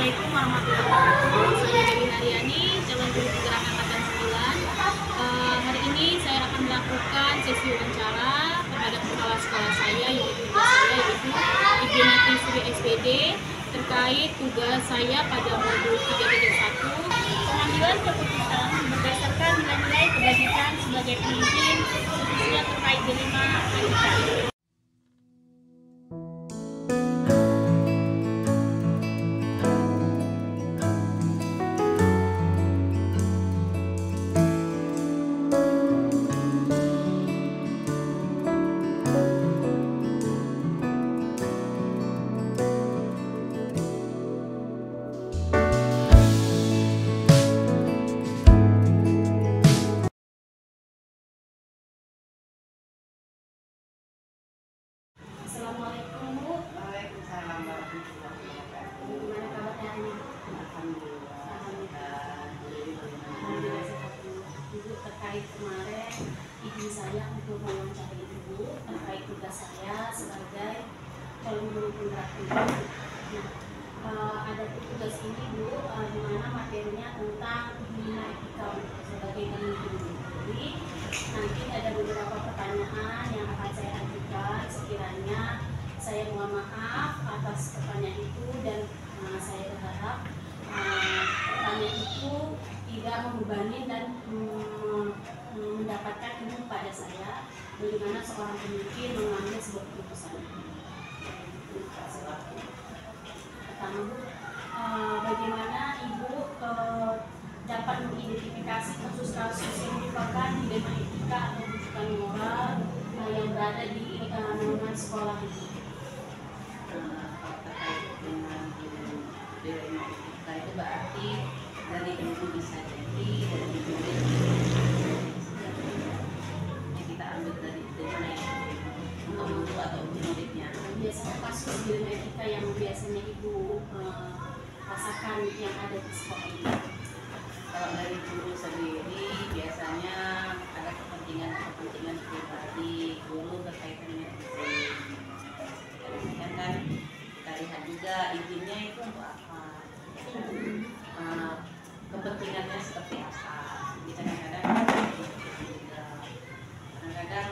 Assalamualaikum warahmatullahi wabarakatuh. Saya Dewi Haryani, calon guru penggerak angkatan 9. Hari ini saya akan melakukan sesi wawancara terhadap kepala sekolah saya, yaitu Ibu Nati Sri SPD, terkait tugas saya pada modul 3.1, pengambilan keputusan berdasarkan nilai-nilai kebajikan sebagai pemimpin, khususnya terkait dilema wanita. Assalamualaikum Bu. Waalaikumsalam warahmatullahi wabarakatuh. Gimana kabarnya ini? Alhamdulillah. Alhamdulillah sehat Ibu. Terkait kemarin izin saya untuk mewawancarai Ibu terkait tugas saya sebagai calon guru penggerak pendidik. Nah, ada tugas ini Bu, di mana materinya tentang bina etika sebagai pemimpin. Jadi nanti ada beberapa pertanyaan yang akan saya ajukan. Sekiranya saya mohon maaf atas pertanyaan itu, dan saya berharap pertanyaan itu tidak membebani dan mendapatkan ilmu pada saya bagaimana seorang pemimpin mengambil sebuah keputusan. Pertama Bu, bagaimana Ibu dapat mengidentifikasi kasus-kasus yang merupakan dilema etika atau rujukan moral yang berada di lingkungan sekolah ini? Terkait dengan dilema etika itu berarti dari ilmu bisa jadi dari murid yang kita ambil dari mana itu untuk guru atau muridnya. Biasanya kasus dilema etika yang biasanya Ibu rasakan yang ada di sekolah ini. Kalau dari guru sendiri biasanya ada kepentingan pribadi guru berkaitan dengan izin. Kan kita lihat juga izinnya itu untuk apa, kepentingannya seperti apa. Jadi kadang-kadang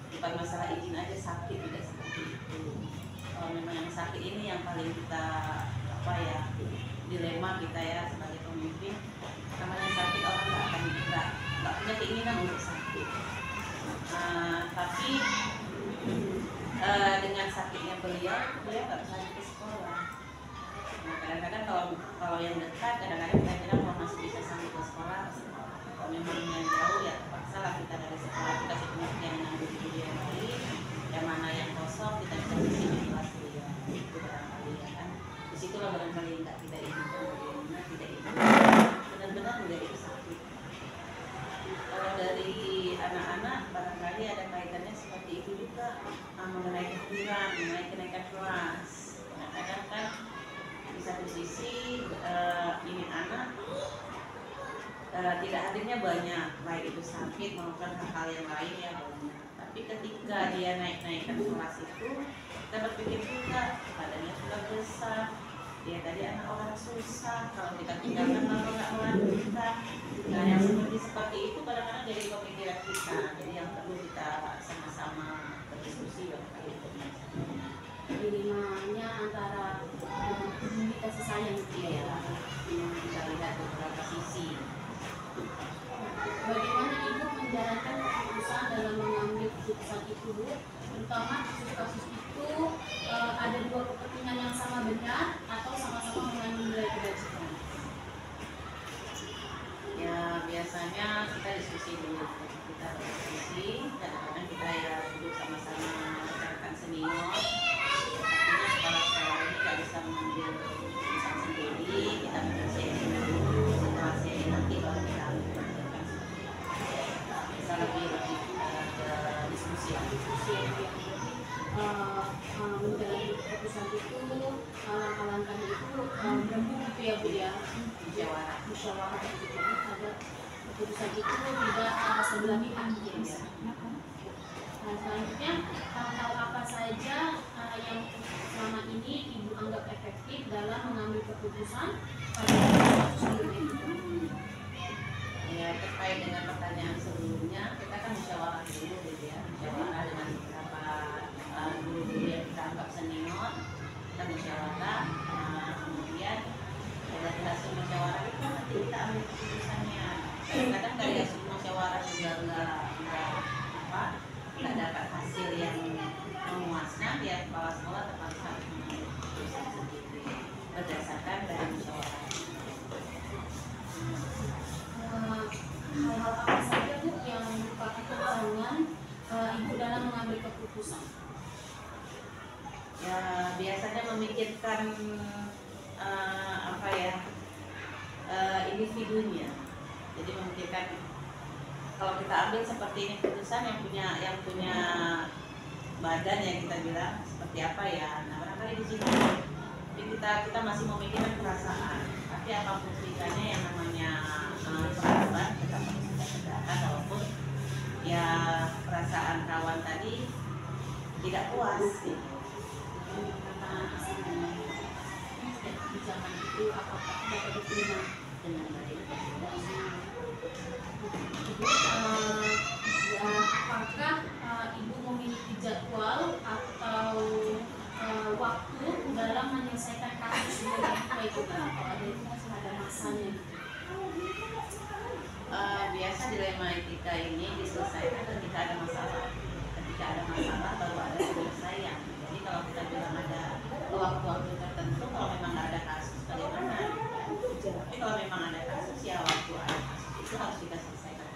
bukan masalah izin aja, sakit juga seperti itu. Kalau memang yang sakit ini yang paling kita dilema kita ya sebagai pemimpin. Namanya sakit, orang nggak punya keinginan untuk sakit. Tapi dengan sakitnya beliau nggak bisa ke sekolah. Nah, kadang-kadang kalau yang dekat, kadang-kadang kita kira kalau masih bisa sampai ke sekolah. Kalau memang yang jauh ya terpaksa lah kita dari sekolah, kita kasih pengertian yang dulu yang lain, yang mana yang kosong kita bisa isi di kelas dia. Itu barangkali ya kan. Disitulah barangkali nggak kita izinkan, bagaimana tidak izinkan benar-benar menjadi sakit. Kalau dari anak-anak barangkali ada kaitannya seperti itu juga, mengenai kekurang, mengenai kenaikan kelas. Kadang-kadang kan di satu sisi ini anak tidak hadirnya banyak, baik itu sakit maupun hal-hal yang lain ya banyak. Tapi ketika dia naik-naikkan kelas itu, kita berpikir juga badannya sudah besar, dia tadi anak orang susah, kalau kita tinggalkan lalu nggak melanjutkan. Nah yang seperti itu kadang-kadang jadi pemikiran kita, jadi yang perlu kita sama-sama berdiskusi barangkali untuk Dilemanya antara kasih sayang ya, kita lihat beberapa sisi. Bagaimana Ibu menjalankan keputusan dalam mengambil keputusan itu, terutama kasus-kasus itu ada dua kepentingan yang sama benar atau sama-sama mengandung nilai kebajikan? Ya biasanya kita diskusi dulu, kita berdiskusi, kadang-kadang kita ya duduk sama-sama rekan senior. Artinya sekolah-sekolah ini nggak bisa mengambil keputusan sendiri, kita berdiskusi dulu, setelah saya nanti baru kita ambil keputusan. Bisa lebih diskusi menjalani keputusan itu, alangkah itu berembuk gitu ya Bu ya, musyawarah gitu ya, ada keputusan itu tidak sebelah pihak gitu ya. Selanjutnya, hal-hal apa saja yang selama ini Ibu anggap efektif dalam mengambil keputusan pada kasus ini? Ya, terkait dengan pertanyaan sebelumnya, kita kan musyawarah dulu gitu ya, musyawarah dengan beberapa guru-guru yang kita anggap senior, kita musyawarah, kemudian dari hasil musyawarah itu nanti kita ambil keputusannya. Kadang dari hasil musyawarah juga nggak dapat hasil yang memuaskan, ya kepala sekolah terpaksa harus mengambil keputusan sendiri berdasarkan dari musyawarah. Hal-hal apa saja Bu yang merupakan tantangan Ibu dalam mengambil keputusan? Ya biasanya memikirkan individunya. Jadi memikirkan kalau kita ambil seperti ini keputusan yang punya badan yang kita bilang seperti apa ya. Nah barangkali di sini kita masih memikirkan perasaan. Tapi apapun ceritanya yang namanya perasaan tetap harus kita tegakkan, walaupun ya perasaan kawan tadi tidak puas gitu. Di zaman itu apakah dapat diterima dengan baik? Apakah Ibu memiliki jadwal atau waktu dalam menyelesaikan kasus dilematika itu kan? Kalau ada masanya gitu. Biasa dilema etika ini diselesaikan ketika ada masalah. Ketika ada masalah baru ada penyelesaian. Jadi kalau kita bilang ada waktu-waktu tertentu, kalau memang nggak ada kasus bagaimana? Tapi kalau memang ada kasus ya waktu ada kasus itu harus kita selesaikan.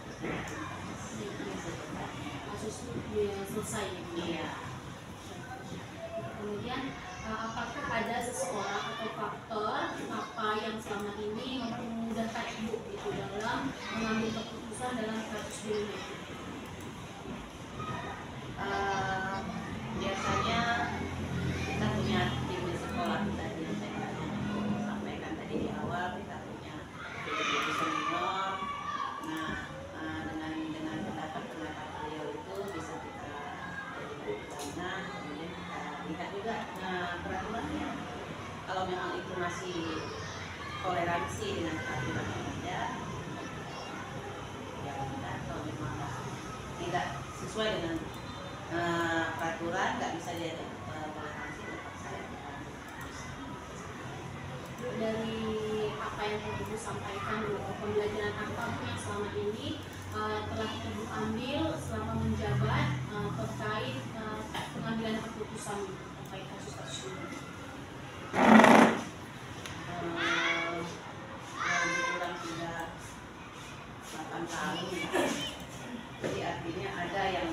Kasus selesai. Iya. Kemudian apakah ada seseorang atau faktor apa yang selama ini memudahkan Ibu itu dalam mengambil keputusan dalam kasus ini? Biasanya kita punya tim di sekolah tadi yang saya sampaikan tadi di awal, kita punya guru senior. Nah, dengan pendapat beliau itu bisa kita jadikan, kemudian kita lihat juga peraturannya. Kalau memang itu masih toleransi dengan peraturan yang ada, ya kita kalau memang tidak sesuai dengan peraturan, nggak bisa diajak toleransi, terpaksa ya. Dari apa yang Ibu sampaikan, pembelajaran apa yang selama ini telah Ibu ambil selama menjabat terkait pengambilan keputusan terkait kasus-kasus ini? Kurang sudah 8 tahun ya. Jadi artinya ada yang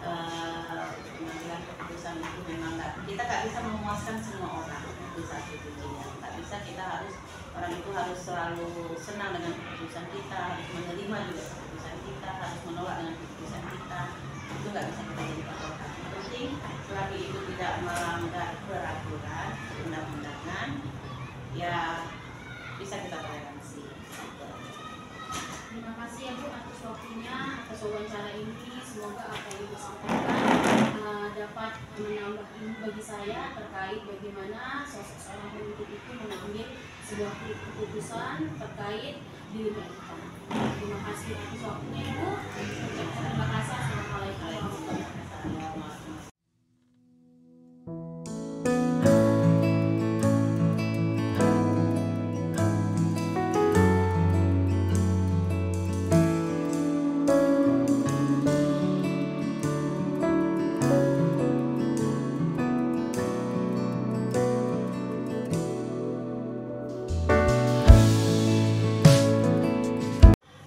pengambilan keputusan itu memang kita nggak bisa memuaskan semua orang, itu satu kuncinya. Nggak bisa kita orang itu harus selalu senang dengan keputusan kita, harus menerima juga keputusan kita, harus menolak dengan keputusan kita. Itu nggak bisa kita jadi patokan. Yang penting selagi itu tidak melanggar peraturan undang-undangan, ya bisa kita toleransi. Terima kasih ya Bu atas waktunya, atas wawancara ini. Semoga apa yang Ibu sampaikan dapat menambah ilmu bagi saya terkait bagaimana sosok seorang pemimpin itu mengambil sebuah keputusan terkait diri kita. Terima kasih atas waktunya Ibu. Terima kasih. Assalamualaikum warahmatullahi wabarakatuh.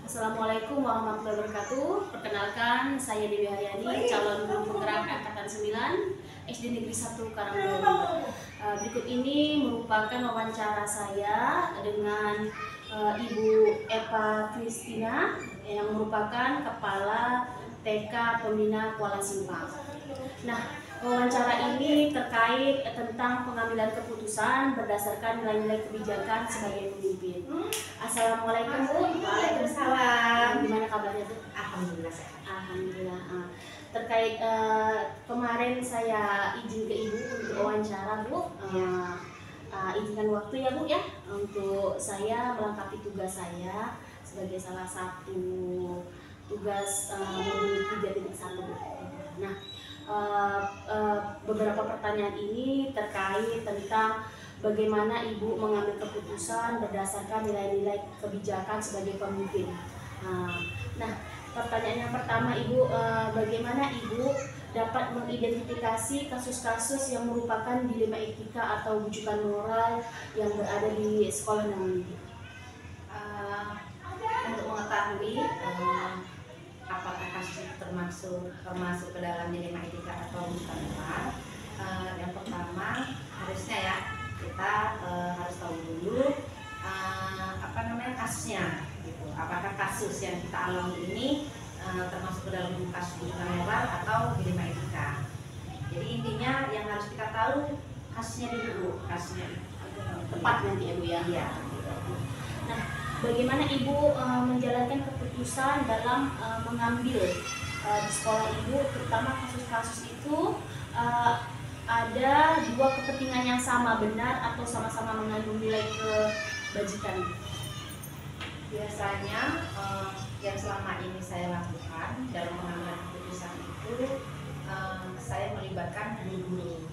Assalamualaikum warahmatullahi wabarakatuh. Perkenalkan, saya Dewi Haryani, calon guru penggerak angkatan 9 SD Negeri 1 Karangdoro. Berikut ini merupakan wawancara saya dengan Ibu Eva Kristina yang merupakan Kepala TK Pembina Kuala Simpang. Nah, wawancara ini terkait tentang pengambilan keputusan berdasarkan nilai-nilai kebijakan sebagai pemimpin. Assalamualaikum Bu. Waalaikumsalam. Gimana kabarnya Bu? Alhamdulillah sehat. Alhamdulillah. terkait kemarin saya izin ke Ibu untuk wawancara, Bu. Izinkan waktu ya, Bu ya, untuk saya melengkapi tugas saya sebagai salah satu tugas modul 3.1, Bu. Nah, beberapa pertanyaan ini terkait tentang bagaimana Ibu mengambil keputusan berdasarkan nilai-nilai kebijakan sebagai pemimpin. Nah, pertanyaan yang pertama, Ibu, bagaimana Ibu dapat mengidentifikasi kasus-kasus yang merupakan dilema etika atau bujukan moral yang berada di sekolah namun Ibu? Untuk mengetahui apakah kasus itu termasuk ke dalam dilema etika atau bukan moral, yang pertama harusnya ya kita harus tahu dulu kasusnya, gitu. Apakah kasus yang kita alami ini termasuk ke dalam kasus bujukan moral atau dilema etika. Jadi intinya yang harus kita tahu kasusnya dulu, kasusnya Tepat nanti ya, Bu ya. Iya. Nah, bagaimana Ibu menjalankan keputusan dalam mengambil di sekolah Ibu, terutama kasus-kasus itu ada dua kepentingan yang sama, benar atau sama-sama mengandung nilai kebajikan? Biasanya yang selama ini saya lakukan dalam mengambil keputusan itu, saya melibatkan guru-guru.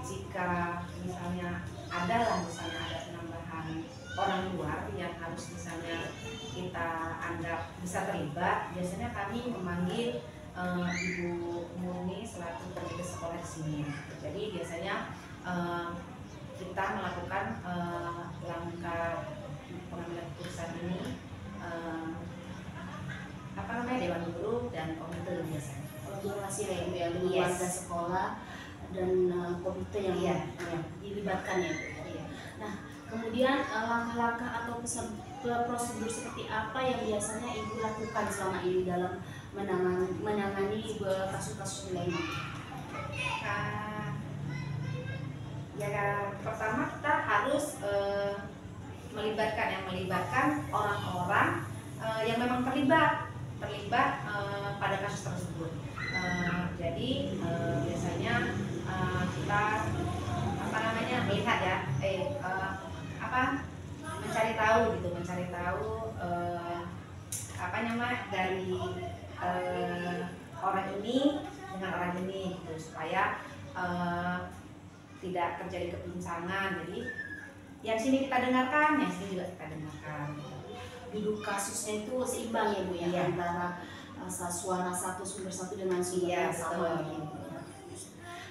Jika misalnya ada penambahan orang luar yang harus misalnya kita anggap bisa terlibat, biasanya kami memanggil Ibu Murni selaku pendidik sekolah di sini. Jadi biasanya kita melakukan langkah pengambilan keputusan ini Dewan Guru dan komite biasanya. Kolaborasi ya, Bu ya, dengan warga sekolah dan komite yang dilibatkan ya, Bu. Nah, kemudian langkah-langkah atau prosedur seperti apa yang biasanya Ibu lakukan selama ini dalam menangani kasus-kasus dilema? Pertama kita harus melibatkan orang-orang yang memang terlibat pada kasus tersebut. Jadi biasanya kita melihat ya, mencari tahu dari orang ini dengan orang ini, gitu, supaya tidak terjadi kepincangan. Jadi yang sini kita dengarkan, yang sini juga kita dengarkan. Duduk kasusnya itu seimbang ya, Bu ya, Iya. antara suara sumber satu dengan sumber yang sama.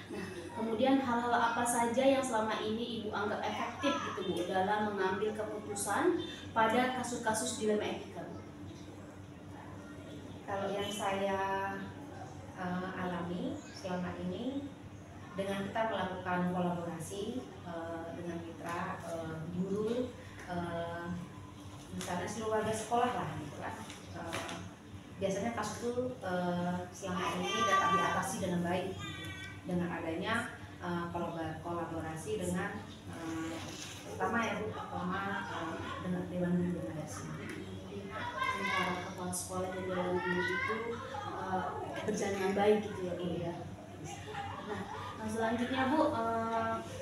Nah, kemudian hal-hal apa saja yang selama ini Ibu anggap efektif gitu, Bu, dalam mengambil keputusan pada kasus-kasus dilema etika, Bu? Kalau yang saya alami selama ini, dengan kita melakukan kolaborasi dengan mitra guru, misalnya seluruh warga sekolah lah, gitu kan. Biasanya kasus itu selama ini dapat diatasi dengan baik dengan adanya kolaborasi dengan terutama dengan Dewan Guru yang ada di sini. Antara kepala sekolah dan Dewan Guru itu berjalan dengan baik gitu ya, Bu ya. Nah, selanjutnya, Bu,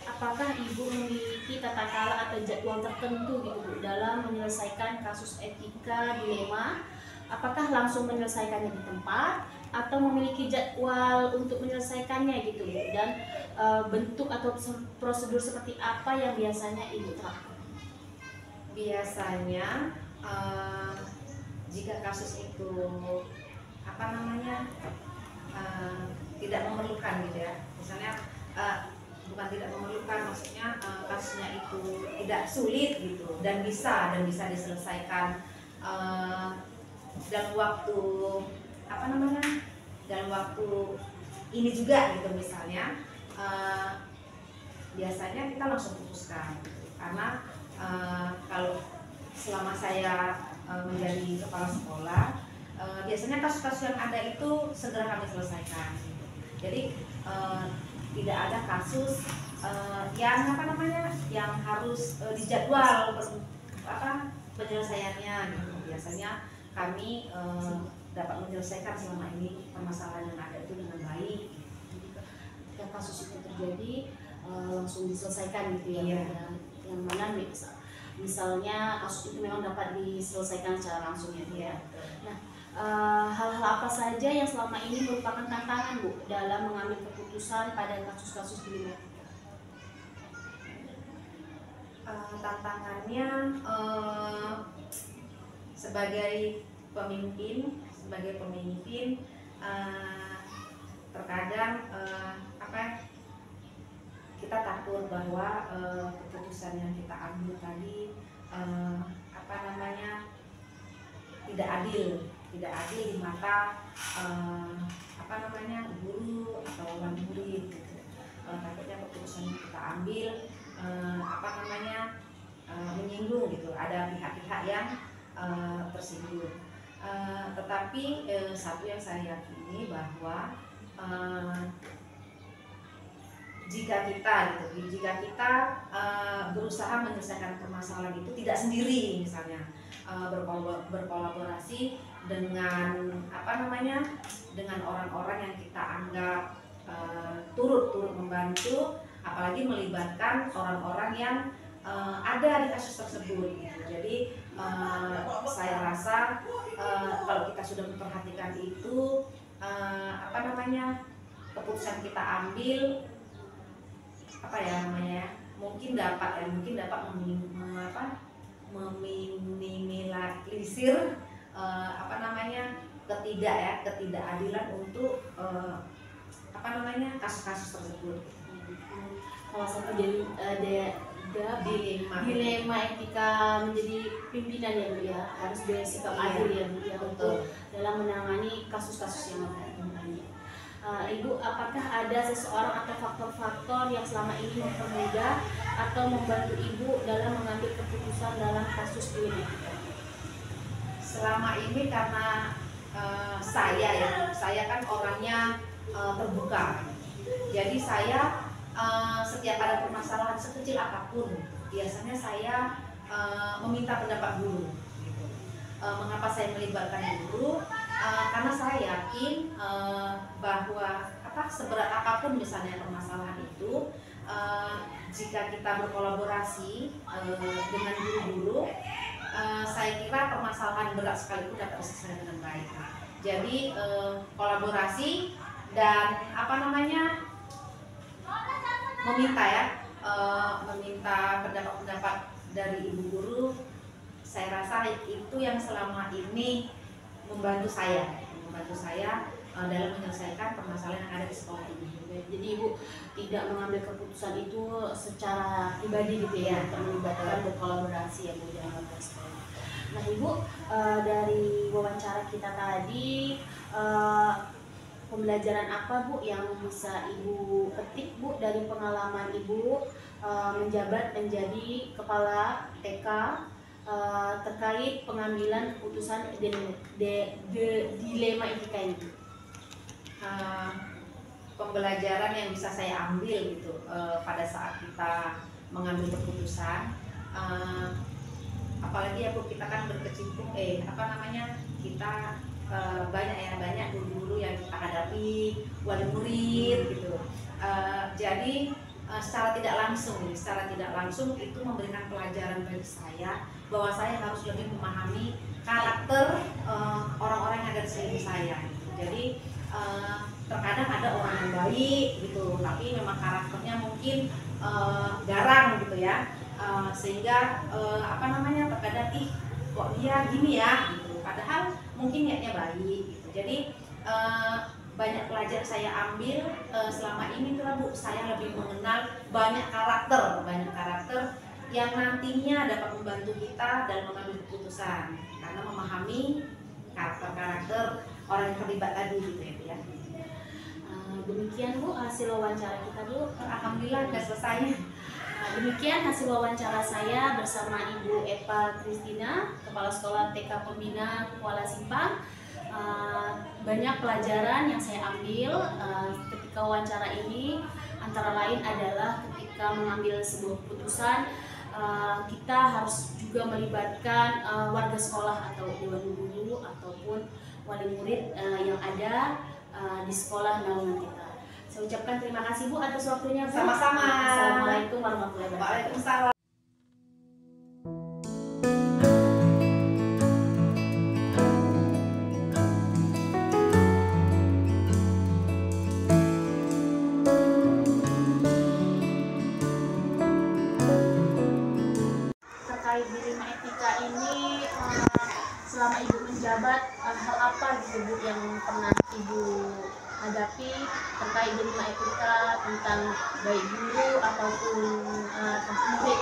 apakah Ibu memiliki tata cara atau jadwal tertentu gitu, Bu, dalam menyelesaikan kasus etika dilema? Apakah langsung menyelesaikannya di tempat atau memiliki jadwal untuk menyelesaikannya gitu, Bu? Dan bentuk atau prosedur seperti apa yang biasanya Ibu terapkan? Biasanya jika kasus itu tidak memerlukan gitu ya, misalnya bukan tidak memerlukan, maksudnya kasusnya itu tidak sulit gitu dan bisa diselesaikan dalam waktu dalam waktu ini juga gitu, misalnya biasanya kita langsung putuskan gitu. Karena kalau selama saya menjadi kepala sekolah, biasanya kasus-kasus yang ada itu segera kami selesaikan gitu. Jadi tidak ada kasus yang harus dijadwal penyelesaiannya gitu. Biasanya kami dapat menyelesaikan selama ini permasalahan yang ada itu dengan baik. Ketika kasus itu terjadi langsung diselesaikan gitu ya. Iya. Yang mana misalnya kasus itu memang dapat diselesaikan secara langsung ya. Iya. Nah, hal-hal apa saja yang selama ini merupakan tantangan Bu dalam mengambil keputusan pada kasus-kasus di luar? Tantangannya sebagai pemimpin terkadang kita takut bahwa keputusan yang kita ambil tadi tidak adil di mata guru atau orang murid gitu. Takutnya keputusan yang kita ambil menyinggung gitu, ada pihak-pihak yang tersinggung. Tetapi satu yang saya yakini bahwa jika kita berusaha menyelesaikan permasalahan itu tidak sendiri, misalnya berkolaborasi dengan dengan orang-orang yang kita anggap turut membantu, apalagi melibatkan orang-orang yang ada di kasus tersebut gitu. Jadi saya rasa kalau kita sudah memperhatikan itu keputusan kita ambil mungkin dapat meminimalisir ketidakadilan untuk kasus-kasus tersebut. Salah satu dilema etika menjadi pimpinan ya Bu ya, harus bersikap adil ya Bu ya, untuk dalam menangani kasus-kasus yang ada. Ibu, apakah ada seseorang atau faktor-faktor yang selama ini mempermudah atau membantu Ibu dalam mengambil keputusan dalam kasus ini? Selama ini karena saya kan orangnya terbuka, jadi saya setiap ada permasalahan sekecil apapun, biasanya saya meminta pendapat guru. Gitu. Mengapa saya melibatkan guru? Karena saya yakin bahwa seberat apapun misalnya permasalahan itu, jika kita berkolaborasi dengan guru-guru, saya kira permasalahan berat sekalipun dapat diselesaikan dengan baik. Jadi kolaborasi dan meminta pendapat-pendapat dari ibu guru, saya rasa itu yang selama ini membantu saya dalam menyelesaikan permasalahan yang ada di sekolah ini. Jadi Ibu tidak mengambil keputusan itu secara pribadi gitu ya, melibatkan berkolaborasi ya Bu dalam sekolah. Nah Ibu, dari wawancara kita tadi, pembelajaran apa Bu yang bisa Ibu petik Bu dari pengalaman Ibu menjabat menjadi kepala TK terkait pengambilan keputusan dilema etika ini? Pembelajaran yang bisa saya ambil gitu pada saat kita mengambil keputusan, apalagi kita kan berkecimpung kita banyak guru-guru yang kita hadapi, wali murid gitu. Jadi secara tidak langsung itu memberikan pelajaran bagi saya bahwa saya harus lebih memahami karakter orang-orang yang ada di sekeliling saya gitu. Jadi terkadang ada orang yang baik gitu, tapi memang karakternya mungkin garang gitu ya, sehingga terkadang kok dia gini ya gitu, padahal mungkin niatnya baik gitu. Jadi banyak pelajaran saya ambil selama ini tuh Bu, saya lebih mengenal banyak karakter yang nantinya dapat membantu kita dalam mengambil keputusan, karena memahami karakter orang yang terlibat tadi gitu ya. Demikian Bu hasil wawancara kita Bu. Alhamdulillah sudah selesai. Demikian hasil wawancara saya bersama Ibu Eva Kristina, Kepala Sekolah TK Pembina Kuala Simpang. Banyak pelajaran yang saya ambil ketika wawancara ini, antara lain adalah ketika mengambil sebuah keputusan, kita harus juga melibatkan warga sekolah atau dewan guru ataupun wali murid yang ada di sekolah naungan kita. Saya ucapkan terima kasih Bu atas waktunya Bu. Sama-sama. Assalamualaikum warahmatullahi wabarakatuh. Waalaikumsalam. Terkait di 5 etika ini, selama Ibu menjabat, hal apa gitu Bu yang pernah Ibu hadapi terkait di 5 etika tentang baik guru ataupun murid?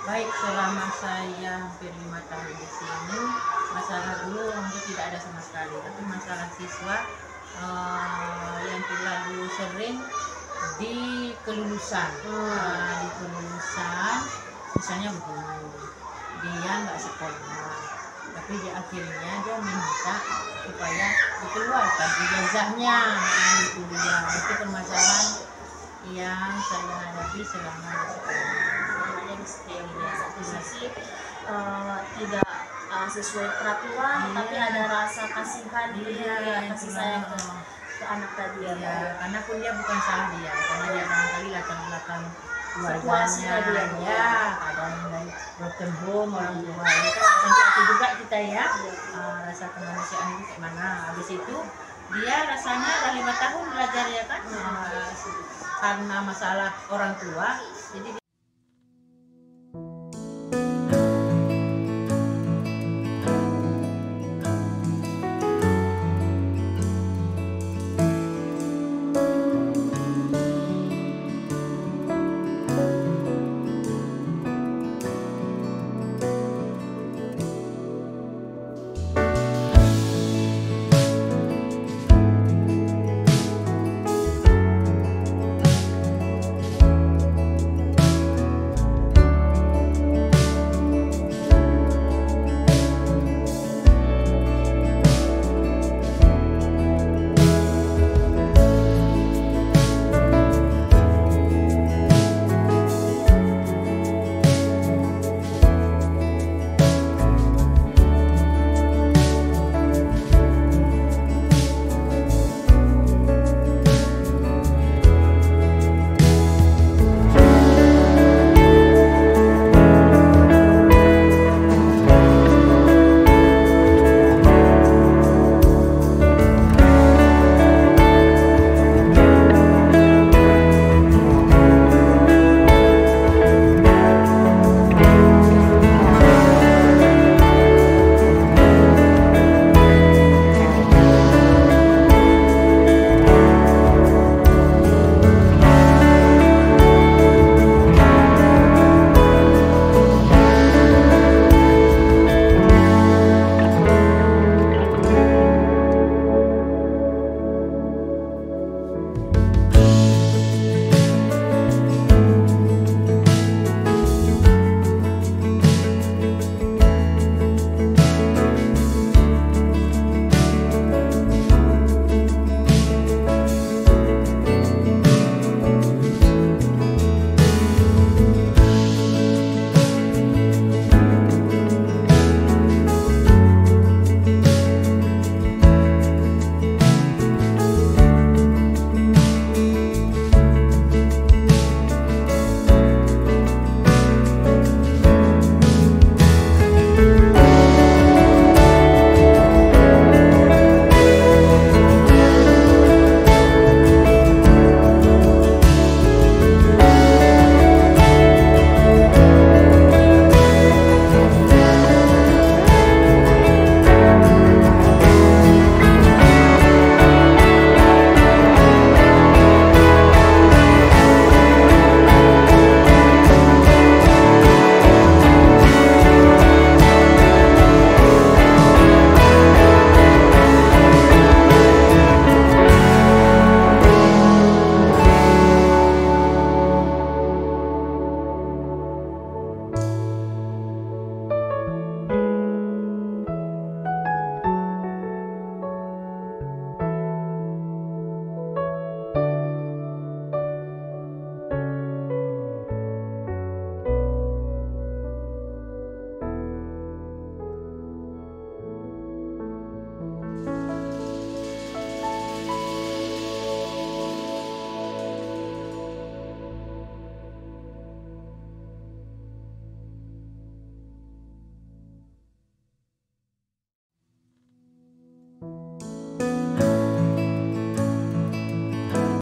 Baik, selama saya hampir 5 tahun di sini, masalah guru hampir tidak ada sama sekali. Tapi masalah siswa yang terlalu sering di kelulusan. Di kelulusan, misalnya begini, dia nggak sekolah, tapi di akhirnya dia minta supaya dikeluarkan ijazahnya. Itu dia, itu permasalahan yang saya hadapi selama di sekolah. Satu sisi tidak sesuai peraturan, tapi ada rasa kasihan, kasih sayang ke anak tadi ya. Karena pun dia bukan salah dia, karena dia barangkali latar belakang keluarganya, kadang dari broken home, orang tua itu kan sesuatu juga kita ya. Rasa kemanusiaan itu kayak mana. Habis itu dia rasanya udah 5 tahun belajar ya kan, karena masalah orang tua, jadi